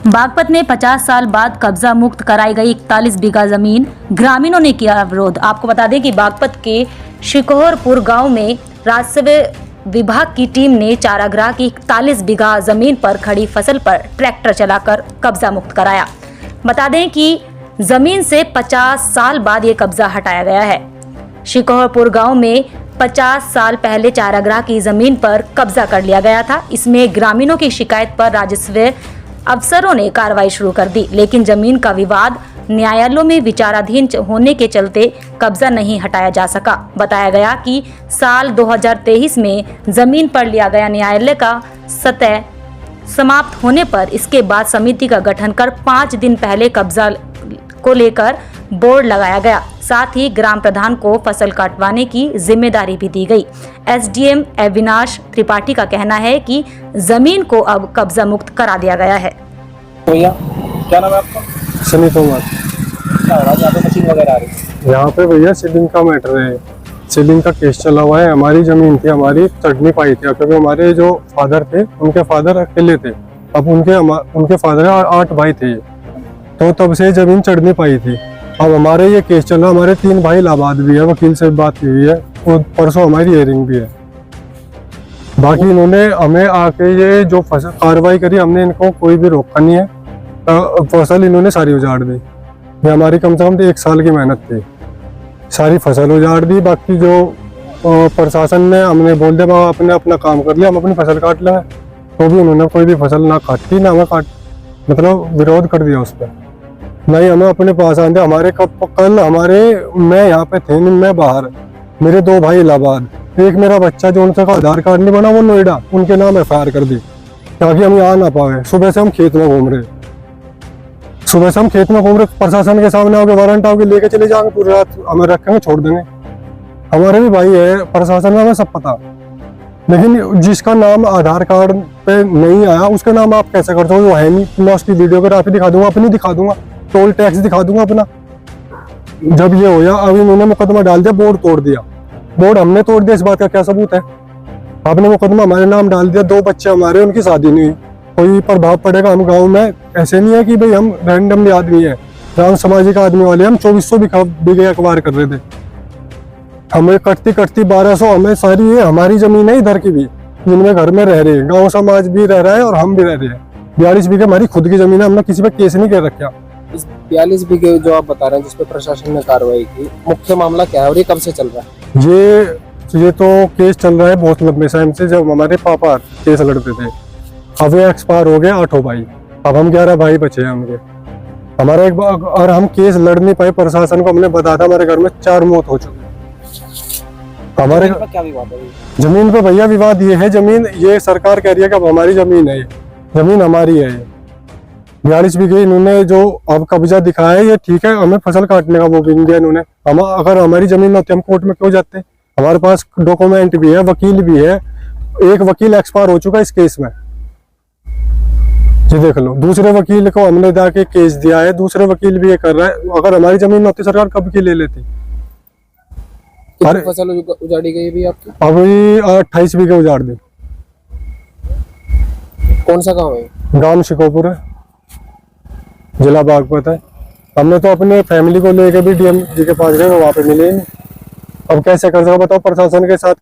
बागपत में 50 साल बाद कब्जा मुक्त कराई गई 41 बीघा जमीन, ग्रामीणों ने किया विरोध। आपको बता दें कि बागपत के शिकोहरपुर गांव में राजस्व विभाग की टीम ने चारागाह की 41 बीघा जमीन पर खड़ी फसल पर ट्रैक्टर चलाकर कब्जा मुक्त कराया। बता दें कि जमीन से 50 साल बाद ये कब्जा हटाया गया है। शिकोहरपुर गांव में 50 साल पहले चारागाह की जमीन पर कब्जा कर लिया गया था। इसमें ग्रामीणों की शिकायत पर राजस्व अफसरों ने कार्रवाई शुरू कर दी, लेकिन जमीन का विवाद न्यायालयों में विचाराधीन होने के चलते कब्जा नहीं हटाया जा सका। बताया गया कि साल 2023 में जमीन पर लिया गया न्यायालय का सतह समाप्त होने पर इसके बाद समिति का गठन कर 5 दिन पहले कब्जा को लेकर बोर्ड लगाया गया। साथ ही ग्राम प्रधान को फसल काटवाने की जिम्मेदारी भी दी गई। एसडीएम अविनाश त्रिपाठी का कहना है कि जमीन को अब कब्जा मुक्त करा दिया गया है। भैया क्या नाम है आपका? सनी तोमर। यहाँ पे मशीन वगैरह आ रही है? यहाँ पे भैया सीलिंग का मैटर है। सीलिंग का केस चला हुआ है। हमारी जमीन थी, हमारी चढ़नी पाई थी, क्योंकि हमारे जो फादर थे उनके फादर अकेले थे। अब उनके फादर 8 भाई थे, तो तब से जमीन चढ़नी पाई थी। अब हमारे ये केस चल रहा, हमारे 3 भाई इलाहाबाद भी है, वकील से बात हुई है और परसों हमारी हियरिंग भी है। बाकी इन्होंने हमें आके ये जो फसल कार्रवाई करी, हमने इनको कोई भी रोका नहीं है। फसल इन्होंने सारी उजाड़ दी। ये हमारी कम से कम 1 साल की मेहनत थी, सारी फसल उजाड़ दी। बाकी जो प्रशासन ने हमने बोल दिया आपने अपना काम कर लिया, हम अपनी फसल काट लेंगे, तो भी उन्होंने कोई भी फसल ना काटी ना हमें मतलब विरोध कर दिया उस पर। नहीं हमें अपने पास आते हमारे कल मैं यहाँ पे थे, मैं बाहर, मेरे 2 भाई इलाहाबाद, एक मेरा बच्चा जो उनका आधार कार्ड नहीं बना वो नोएडा, उनके नाम FIR कर दी ताकि हम यहाँ ना पाए। सुबह से हम खेत में घूम रहे, प्रशासन के सामने आओगे, वारंट आओगे, लेके चले जाएंगे, पूरी रात हमें रखेंगे, छोड़ देंगे। हमारे भी भाई है प्रशासन में, हमें सब पता, लेकिन जिसका नाम आधार कार्ड पे नहीं आया उसका नाम आप कैसे कर सकते हो? वो है नहीं। मैं उसकी वीडियोग्राफी दिखा दूंगा, अपनी दिखा दूंगा, टोल टैक्स दिखा दूंगा अपना। जब ये हो गया, अब इन्होंने मुकदमा डाल दिया, बोर्ड तोड़ दिया। बोर्ड हमने तोड़ दिया, इस बात का क्या सबूत है? आपने मुकदमा हमारे नाम डाल दिया, 2 बच्चे हमारे, उनकी शादी नहीं हुई, कोई प्रभाव पड़ेगा? हम गाँव में ऐसे नहीं है कि भाई हम रैंडमली आदमी है, राम सामाजिक आदमी वाले, हम 2400 बीघे अखबार कर रहे थे। हमें कटती 1200 हमें सारी ये हमारी जमीन है इधर की भी, जिनमें घर में रह रहे हैं, गांव समाज भी रह रहा है और हम भी रह रहे हैं। 42 बीघे हमारी खुद की जमीन है, हमने किसी पे केस नहीं कर रखा। इस 42 बीघे जो आप बता रहे हैं जिसपे प्रशासन ने कार्रवाई की, मुख्य मामला क्या है और ये कब से चल रहा है? ये तो केस चल रहा है बहुत लंबे टाइम से। जब हमारे पापा केस लड़ते थे, अब ये एक्सपायर हो गए 8 भाई, अब हम 11 भाई बचे हैं हमके। हमारा एक बार और हम केस लड़ नहीं पाए, प्रशासन को हमने बताया था, हमारे घर में 4 मौत हो चुकी। हमारे क्या विवाद है? जमीन पे भैया विवाद ये है, जमीन ये सरकार कह रही है कि अब हमारी जमीन है, ये जमीन हमारी है। 42 बीघे इन्होंने जो अब कब्जा दिखाया है, ये ठीक है, हमें फसल काटने का वो भी नहीं दिया इन्होंने। हम अगर हमारी जमीन होती हम कोर्ट में क्यों जाते? हमारे पास डॉक्यूमेंट भी है, वकील भी है, एक वकील एक्सपायर हो चुका है इस केस में, ये देख लो। दूसरे वकील को हमने जाके केस दिया है, दूसरे वकील भी ये कर रहा है। अगर हमारी जमीन होती सरकार कब की ले लेती। कितनी फसल उजाड़ी गई भी आपकी? अभी 28 बीघे उजाड़ दी। कौन सा गांव है? गांव शिकोहरपुर है, जिला बागपत है। हमने तो अपने फैमिली को लेके भी डीएम जी के पास गए, वहाँ पे मिले नहीं। अब कैसे कर सकते बताओ प्रशासन के साथ।